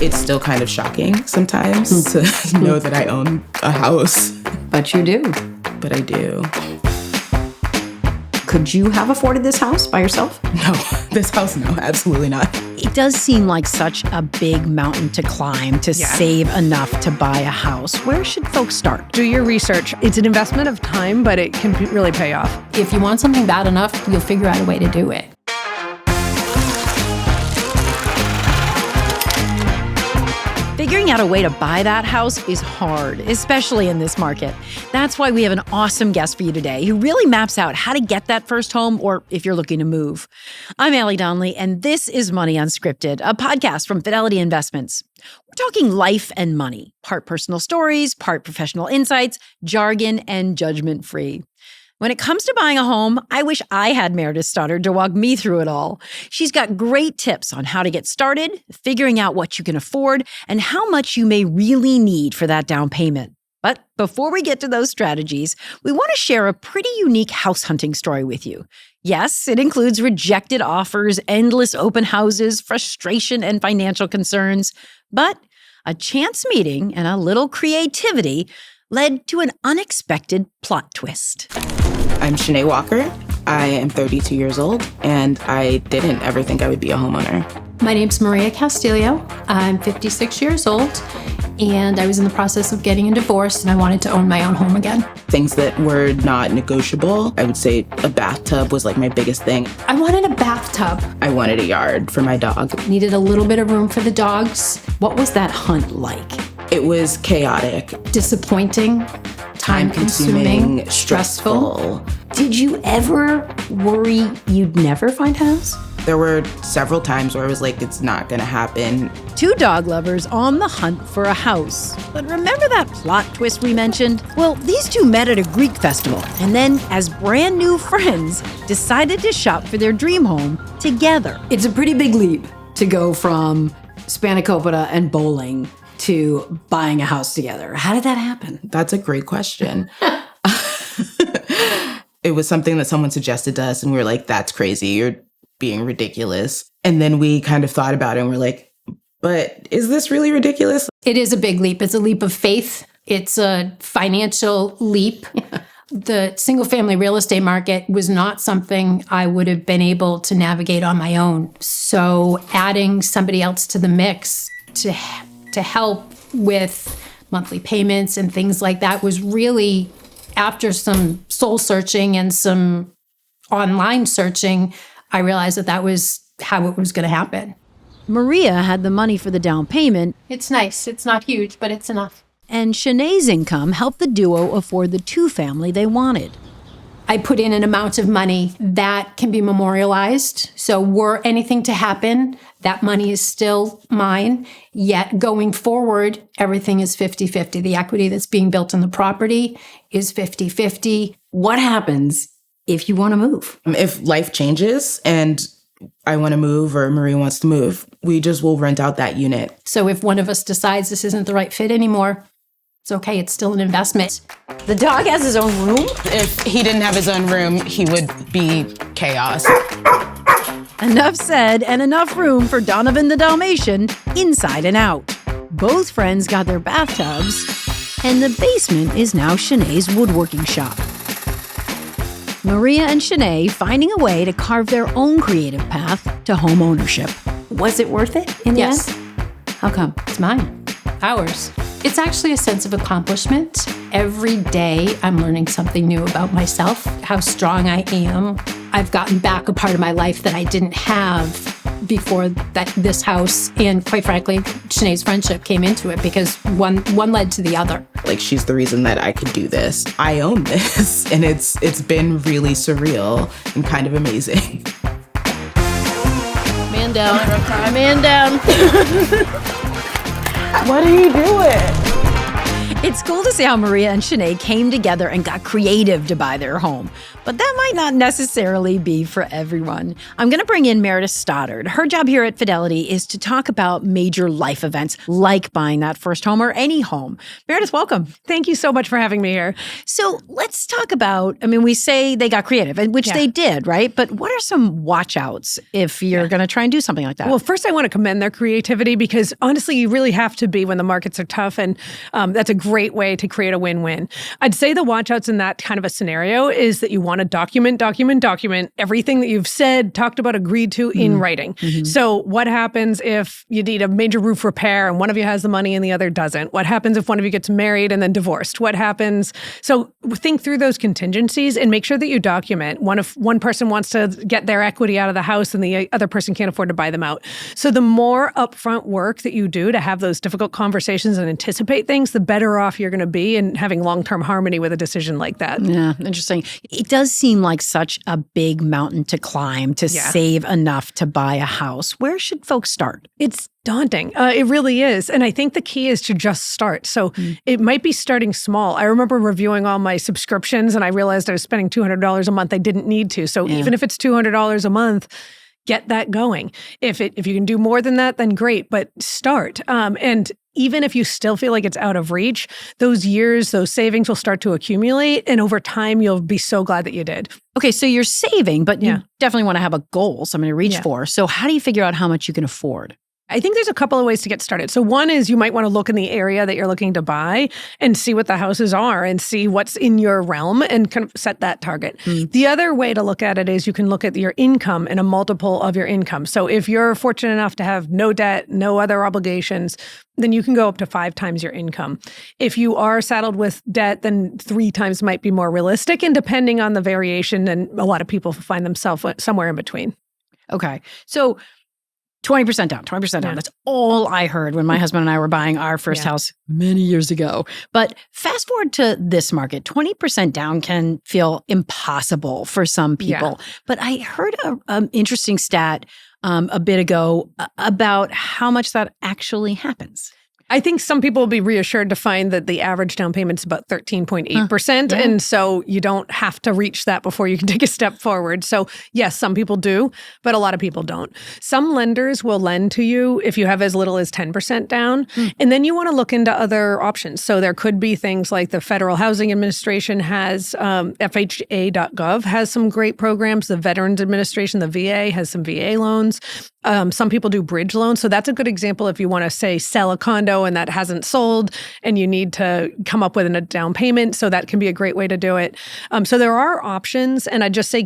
It's still kind of shocking sometimes to know that I own a house. But you do. But I do. Could you have afforded this house by yourself? No, this house, no, absolutely not. It does seem like such a big mountain to climb to save enough to buy a house. Where should folks start? Do your research. It's an investment of time, but it can really pay off. If you want something bad enough, you'll figure out a way to do it. Figuring out a way to buy that house is hard, especially in this market. That's why we have an awesome guest for you today who really maps out how to get that first home, or if you're looking to move. I'm Allie Donnelly, and this is Money Unscripted, a podcast from Fidelity Investments. We're talking life and money, part personal stories, part professional insights, jargon, and judgment-free. When it comes to buying a home, I wish I had Meredith Stoddard to walk me through it all. She's got great tips on how to get started, figuring out what you can afford, and how much you may really need for that down payment. But before we get to those strategies, we want to share a pretty unique house hunting story with you. Yes, it includes rejected offers, endless open houses, frustration, and financial concerns. But a chance meeting and a little creativity led to an unexpected plot twist. I'm Shanae Walker. I am 32 years old, and I didn't ever think I would be a homeowner. My name's Maria Castillo. I'm 56 years old, and I was in the process of getting a divorce, and I wanted to own my own home again. Things that were not negotiable, I would say a bathtub was like my biggest thing. I wanted a bathtub. I wanted a yard for my dog. Needed a little bit of room for the dogs. What was that hunt like? It was chaotic, Disappointing, time-consuming, stressful. Did you ever worry you'd never find a house? There were several times where I was like, it's not gonna happen. Two dog lovers on the hunt for a house. But remember that plot twist we mentioned? Well, these two met at a Greek festival, and then, as brand new friends, decided to shop for their dream home together. It's a pretty big leap to go from spanakopita and bowling to buying a house together. How did that happen? That's a great question. It was something that someone suggested to us, and we were like, that's crazy. You're being ridiculous. And then we kind of thought about it, and we're like, but is this really ridiculous? It is a big leap. It's a leap of faith. It's a financial leap. The single-family real estate market was not something I would have been able to navigate on my own. So adding somebody else to the mix to help with monthly payments and things like that was really, after some soul searching and some online searching, I realized that was how it was going to happen. Maria had the money for the down payment. It's nice. It's not huge, but it's enough. And Shanae's income helped the duo afford the two-family they wanted. I put in an amount of money that can be memorialized. So were anything to happen, that money is still mine. Yet going forward, everything is 50-50. The equity that's being built on the property is 50-50. What happens if you want to move? If life changes and I want to move or Marie wants to move, we just will rent out that unit. So if one of us decides this isn't the right fit anymore, it's okay. It's still an investment. The dog has his own room? If he didn't have his own room, he would be chaos. Enough said, and enough room for Donovan the Dalmatian inside and out. Both friends got their bathtubs, and the basement is now Shanae's woodworking shop. Maria and Shanae finding a way to carve their own creative path to home ownership. Was it worth it in the Yes. end? How come? It's mine. Ours. It's actually a sense of accomplishment. Every day I'm learning something new about myself, how strong I am. I've gotten back a part of my life that I didn't have before this house. And quite frankly, Shanae's friendship came into it because one led to the other. Like, she's the reason that I could do this. I own this. And it's been really surreal and kind of amazing. Man down. Man down. What are you doing? It's cool to see how Maria and Shanae came together and got creative to buy their home. But that might not necessarily be for everyone. I'm going to bring in Meredith Stoddard. Her job here at Fidelity is to talk about major life events like buying that first home or any home. Meredith, welcome. Thank you so much for having me here. So let's talk about, we say they got creative, which they did, right? But what are some watch outs if you're going to try and do something like that? Well, first I want to commend their creativity because honestly, you really have to be when the markets are tough. And that's a great way to create a win-win. I'd say the watch outs in that kind of a scenario is that you want to document everything that you've said, talked about, agreed to in writing. So what happens if you need a major roof repair and one of you has the money and the other doesn't? What happens if one of you gets married and then divorced? What happens? So think through those contingencies and make sure that you document. If one person wants to get their equity out of the house and the other person can't afford to buy them out. So the more upfront work that you do to have those difficult conversations and anticipate things, the better off you're going to be in having long-term harmony with a decision like that. Yeah, interesting. It does seem like such a big mountain to climb to save enough to buy a house. Where should folks start? It's daunting. It really is. And I think the key is to just start. So it might be starting small. I remember reviewing all my subscriptions and I realized I was spending $200 a month I didn't need to. So even if it's $200 a month, get that going. If you can do more than that, then great, but start. And even if you still feel like it's out of reach, those savings will start to accumulate. And over time, you'll be so glad that you did. Okay, so you're saving, but you definitely want to have a goal, something to reach for. So how do you figure out how much you can afford? I think there's a couple of ways to get started. So one is you might want to look in the area that you're looking to buy and see what the houses are and see what's in your realm and kind of set that target. The other way to look at it is you can look at your income and a multiple of your income. So if you're fortunate enough to have no debt, no other obligations, then you can go up to 5 times your income. If you are saddled with debt, then 3 times might be more realistic. And depending on the variation, and a lot of people find themselves somewhere in between. Okay. So 20% down, 20% down. That's all I heard when my husband and I were buying our first house many years ago. But fast forward to this market, 20% down can feel impossible for some people. But I heard an interesting stat a bit ago about how much that actually happens. I think some people will be reassured to find that the average down payment is about 13.8%. And so you don't have to reach that before you can take a step forward. So yes, some people do, but a lot of people don't. Some lenders will lend to you if you have as little as 10% down. And then you want to look into other options. So there could be things like the Federal Housing Administration has, FHA.gov has some great programs. The Veterans Administration, the VA, has some VA loans. Some people do bridge loans. So that's a good example if you want to, say, sell a condo and that hasn't sold and you need to come up with a down payment. So that can be a great way to do it. So there are options. And I just say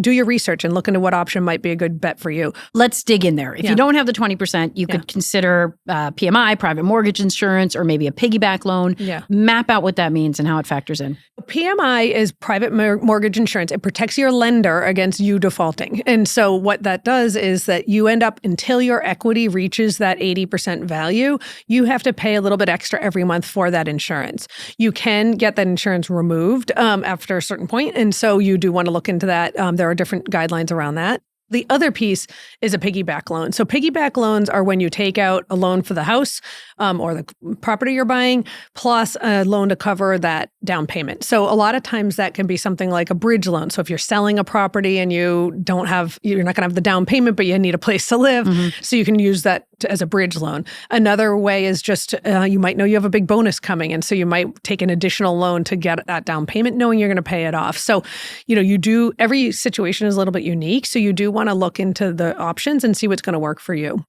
do your research and look into what option might be a good bet for you. Let's dig in there. If you don't have the 20%, you could consider PMI, private mortgage insurance, or maybe a piggyback loan. Map out what that means and how it factors in. PMI is private mortgage insurance. It protects your lender against you defaulting. And so what that does is that you end up, until your equity reaches that 80% value, you have to pay a little bit extra every month for that insurance. You can get that insurance removed after a certain point. And so you do want to look into that. There are different guidelines around that. The other piece is a piggyback loan. So piggyback loans are when you take out a loan for the house or the property you're buying, plus a loan to cover that down payment. So a lot of times that can be something like a bridge loan. So if you're selling a property and you're not going to have the down payment, but you need a place to live, so you can use that as a bridge loan. Another way is just you might know you have a big bonus coming, and so you might take an additional loan to get that down payment, knowing you're going to pay it off. So, every situation is a little bit unique. So you do want to look into the options and see what's going to work for you.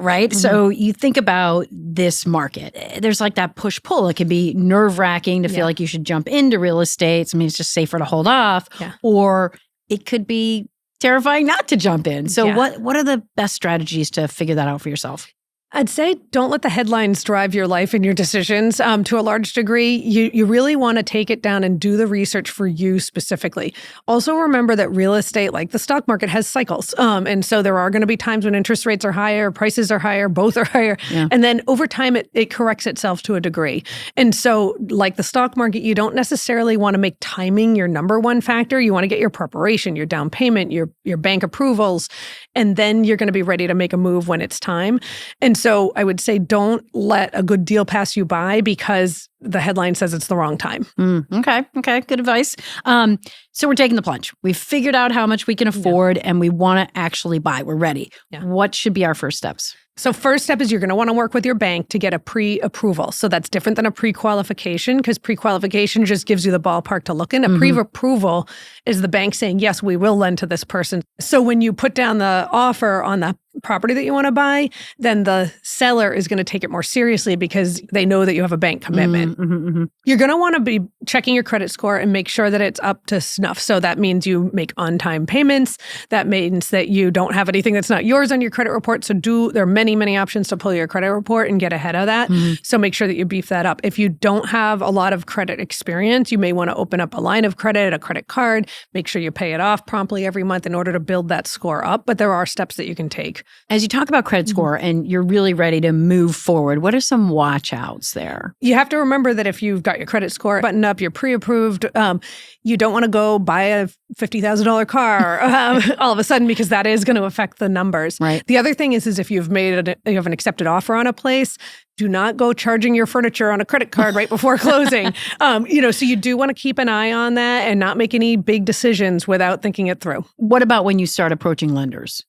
Right? So you think about this market. There's like that push-pull. It can be nerve-wracking to feel like you should jump into real estate. I mean, it's just safer to hold off. Or it could be terrifying not to jump in. So what are the best strategies to figure that out for yourself? I'd say don't let the headlines drive your life and your decisions. To a large degree, you really want to take it down and do the research for you specifically. Also remember that real estate, like the stock market, has cycles. And so there are going to be times when interest rates are higher, prices are higher, both are higher. And then over time, it corrects itself to a degree. And so like the stock market, you don't necessarily want to make timing your number one factor. You want to get your preparation, your down payment, your bank approvals, and then you're going to be ready to make a move when it's time. And so I would say don't let a good deal pass you by because the headline says it's the wrong time. Okay. Good advice. So we're taking the plunge. We've figured out how much we can afford and we want to actually buy. We're ready. Yeah. What should be our first steps? So first step is you're going to want to work with your bank to get a pre-approval. So that's different than a pre-qualification because pre-qualification just gives you the ballpark to look in. A pre-approval is the bank saying, yes, we will lend to this person. So when you put down the offer on the property that you want to buy, then the seller is going to take it more seriously because they know that you have a bank commitment. You're going to want to be checking your credit score and make sure that it's up to snuff. So that means you make on-time payments. That means that you don't have anything that's not yours on your credit report. So there are many options to pull your credit report and get ahead of that. So make sure that you beef that up. If you don't have a lot of credit experience, you may want to open up a line of credit, a credit card, make sure you pay it off promptly every month in order to build that score up. But there are steps that you can take. As you talk about credit score and you're really ready to move forward, what are some watch outs there? You have to remember that if you've got your credit score buttoned up, you're pre-approved, you don't want to go buy a $50,000 car all of a sudden because that is going to affect the numbers. Right. The other thing is if you have an accepted offer on a place, do not go charging your furniture on a credit card right before closing. So you do want to keep an eye on that and not make any big decisions without thinking it through. What about when you start approaching lenders?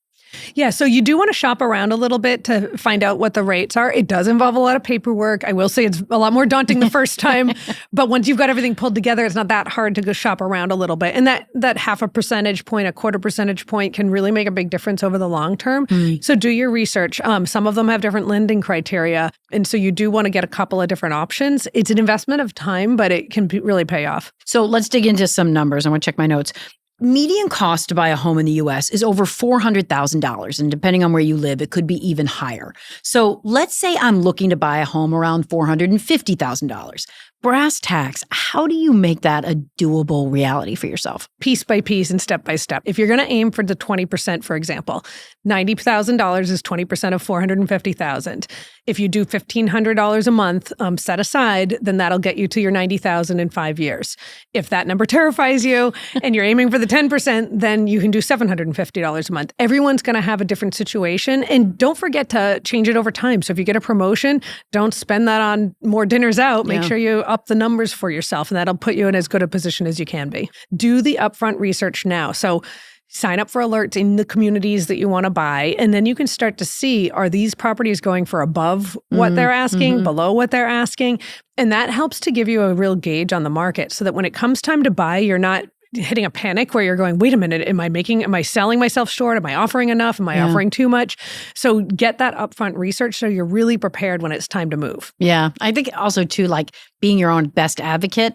Yeah, so you do want to shop around a little bit to find out what the rates are. It does involve a lot of paperwork. I will say it's a lot more daunting the first time, but once you've got everything pulled together, it's not that hard to go shop around a little bit. And that half a percentage point, a quarter percentage point can really make a big difference over the long term. So do your research. Some of them have different lending criteria. And so you do want to get a couple of different options. It's an investment of time, but it can really pay off. So let's dig into some numbers. I want to check my notes. Median cost to buy a home in the U.S. is over $400,000. And depending on where you live, it could be even higher. So let's say I'm looking to buy a home around $450,000. Brass tacks, how do you make that a doable reality for yourself? Piece by piece and step by step. If you're going to aim for the 20%, for example, $90,000 is 20% of $450,000. If you do $1,500 a month set aside, then that'll get you to your $90,000 in 5 years. If that number terrifies you and you're aiming for the 10%, then you can do $750 a month. Everyone's going to have a different situation. And don't forget to change it over time. So if you get a promotion, don't spend that on more dinners out. Make sure you up the numbers for yourself, and that'll put you in as good a position as you can be. Do the upfront research now. So sign up for alerts in the communities that you want to buy, and then you can start to see, are these properties going for above what they're asking, below what they're asking? And that helps to give you a real gauge on the market so that when it comes time to buy, you're not hitting a panic where you're going, wait a minute, am I selling myself short? Am I offering enough? Am I offering too much? So get that upfront research so you're really prepared when it's time to move. Yeah. I think also too, like being your own best advocate.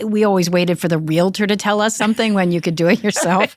We always waited for the realtor to tell us something when you could do it yourself.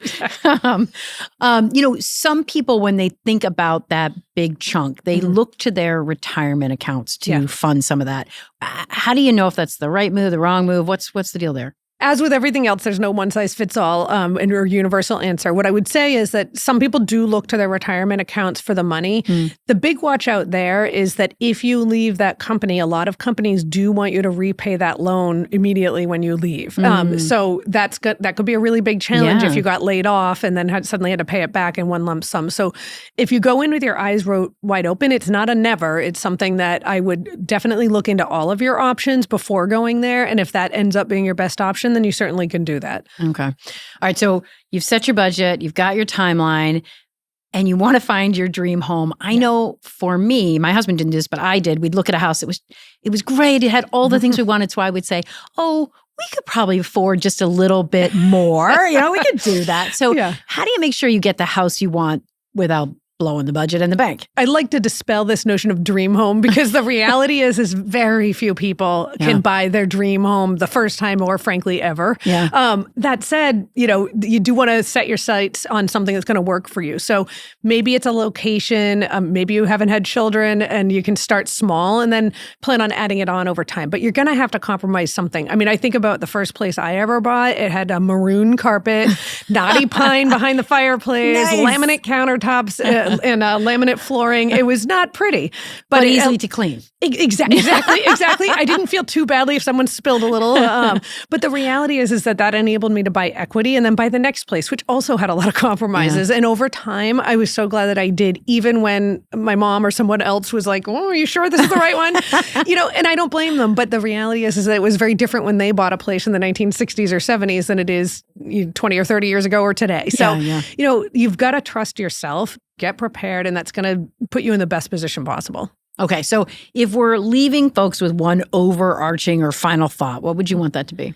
Some people, when they think about that big chunk, they look to their retirement accounts to fund some of that. How do you know if that's the right move, the wrong move? What's the deal there? As with everything else, there's no one size fits all or universal answer. What I would say is that some people do look to their retirement accounts for the money. The big watch out there is that if you leave that company, a lot of companies do want you to repay that loan immediately when you leave. So that could be a really big challenge if you got laid off and then suddenly had to pay it back in one lump sum. So if you go in with your eyes wide open, it's not a never. It's something that I would definitely look into all of your options before going there. And if that ends up being your best option, then you certainly can do that. Okay. All right. So you've set your budget, you've got your timeline, and you want to find your dream home. I know for me, my husband didn't do this, but I did. We'd look at a house. It was great. It had all the things we wanted. So I would say, we could probably afford just a little bit more. We could do that. So how do you make sure you get the house you want without blowing the budget in the bank? I'd like to dispel this notion of dream home because the reality is very few people can buy their dream home the first time or frankly ever. That said, you do want to set your sights on something that's going to work for you. So maybe it's a location, maybe you haven't had children and you can start small and then plan on adding it on over time. But you're going to have to compromise something. I mean, I think about the first place I ever bought. It had a maroon carpet, knotty pine behind the fireplace, laminate countertops, and laminate flooring. It was not pretty, but easy to clean. Exactly. I didn't feel too badly if someone spilled a little. But the reality is that enabled me to buy equity and then buy the next place, which also had a lot of compromises. Yeah. And over time, I was so glad that I did, even when my mom or someone else was like, "Oh, are you sure this is the right one?" And I don't blame them. But the reality is that it was very different when they bought a place in the 1960s or 70s than it is 20 or 30 years ago or today. So, you've got to trust yourself, get prepared, and that's going to put you in the best position possible. Okay, so if we're leaving folks with one overarching or final thought, what would you want that to be?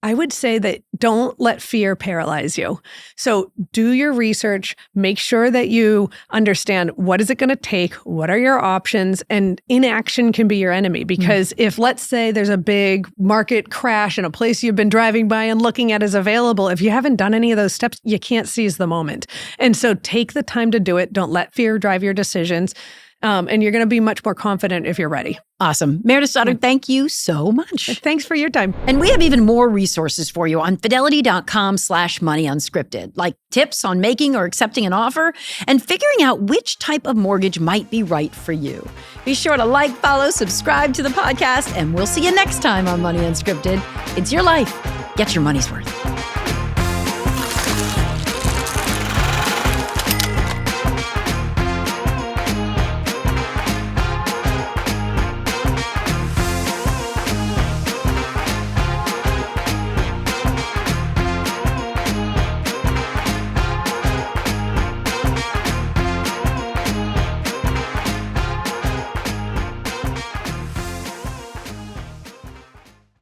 I would say that don't let fear paralyze you. So do your research, make sure that you understand what is it going to take, what are your options, and inaction can be your enemy. Because if, let's say, there's a big market crash and a place you've been driving by and looking at is available, if you haven't done any of those steps, you can't seize the moment. And so take the time to do it. Don't let fear drive your decisions. And you're going to be much more confident if you're ready. Awesome. Meredith Stoddard, thank you so much. Thanks for your time. And we have even more resources for you on fidelity.com/moneyunscripted, like tips on making or accepting an offer and figuring out which type of mortgage might be right for you. Be sure to like, follow, subscribe to the podcast, and we'll see you next time on Money Unscripted. It's your life. Get your money's worth.